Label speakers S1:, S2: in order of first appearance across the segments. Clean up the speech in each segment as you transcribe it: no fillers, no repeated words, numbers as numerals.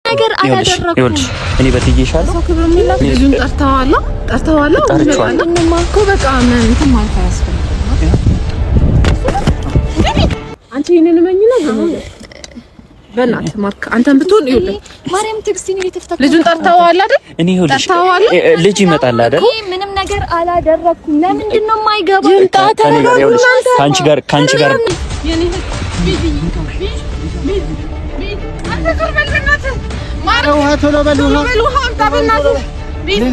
S1: ነገር አላደረኩም
S2: እኔ በትይሻለሁ
S1: ልጁን ጠርተዋል እኮ በቃ ምን እንትን ማለት አያስፈልግም አንቺ እኔን መኝ ነው በእናትህ ማርክ አንተም ብትሆን ይኸውልህ
S3: ማርያም ትግስቲን እየተፈታተነ
S1: ልጁን ጠርተዋል አይደል
S2: እኔ ይኸውልሽ ልጅ ይመጣል አይደል
S3: ምንም ነገር አላደረኩም ለምንድን ነው የማይገባው
S2: ካንቺ ጋር
S1: የኔ ቢዚ አንተ ዞር በል በእናትህ ማርክ ቶሎ በል ውሃ አምጣ በእናትህ ቢዚ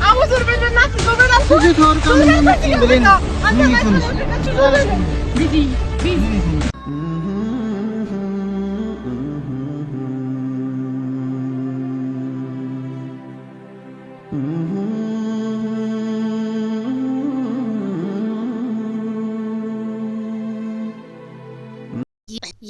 S1: አዎ ዞር በል በእናትህ ዞር በል ልጅ ተወርቃ ምን ብለና አንተ ቢዚ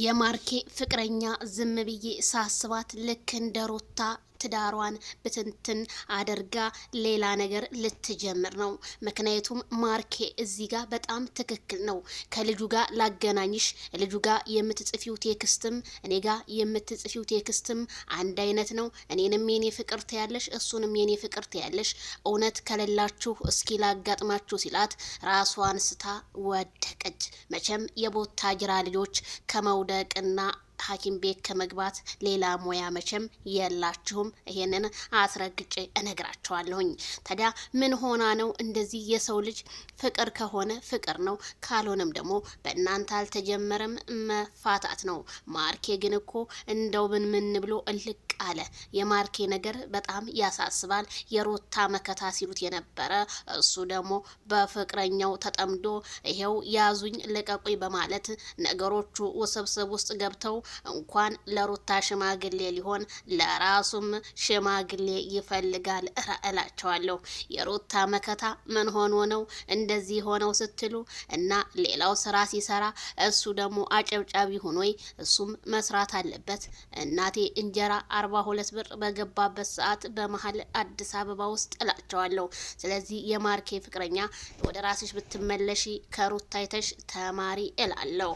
S4: የማርኬ ፍቅረኛ ዝም ብዬ ሳስባት ልክ እንደ ሩታ ትዳሯን በትንትን አድርጋ ሌላ ነገር ልትጀምር ነው። ምክንያቱም ማርኬ እዚህ ጋር በጣም ትክክል ነው። ከልጁ ጋር ላገናኝሽ፣ ልጁ ጋር የምትጽፊው ቴክስትም እኔ ጋር የምትጽፊው ቴክስትም አንድ አይነት ነው። እኔንም የኔ ፍቅር ትያለሽ፣ እሱንም የኔ ፍቅር ትያለሽ። እውነት ከሌላችሁ እስኪ ላጋጥማችሁ ሲላት ራሷን ስታ ወደቀች። መቼም የቦታጅራ ልጆች ከመውደቅና ሐኪም ቤት ከመግባት ሌላ ሙያ መቼም የላችሁም። ይሄንን አስረግጬ እነግራቸዋለሁኝ። ታዲያ ምን ሆና ነው እንደዚህ? የሰው ልጅ ፍቅር ከሆነ ፍቅር ነው፣ ካልሆነም ደግሞ በእናንተ አልተጀመረም መፋታት ነው። ማርኬ ግን እኮ እንደው ምን ብሎ እልቅ አለ። የማርኬ ነገር በጣም ያሳስባል። የሩታ መከታ ሲሉት የነበረ እሱ ደግሞ በፍቅረኛው ተጠምዶ ይሄው ያዙኝ ልቀቁኝ በማለት ነገሮቹ ውስብስብ ውስጥ ገብተው እንኳን ለሩታ ሽማግሌ ሊሆን ለራሱም ሽማግሌ ይፈልጋል እላቸዋለሁ። የሩታ መከታ ምን ሆኖ ነው እንደዚህ ሆነው ስትሉ እና ሌላው ስራ ሲሰራ እሱ ደግሞ አጨብጫቢ ሆኖይ እሱም መስራት አለበት። እናቴ እንጀራ 42 ብር በገባበት ሰዓት በመሀል አዲስ አበባ ውስጥ እላቸዋለሁ። ስለዚህ የማርኬ ፍቅረኛ ወደ ራስሽ ብትመለሺ ከሩታ አይተሽ ተማሪ እላለሁ።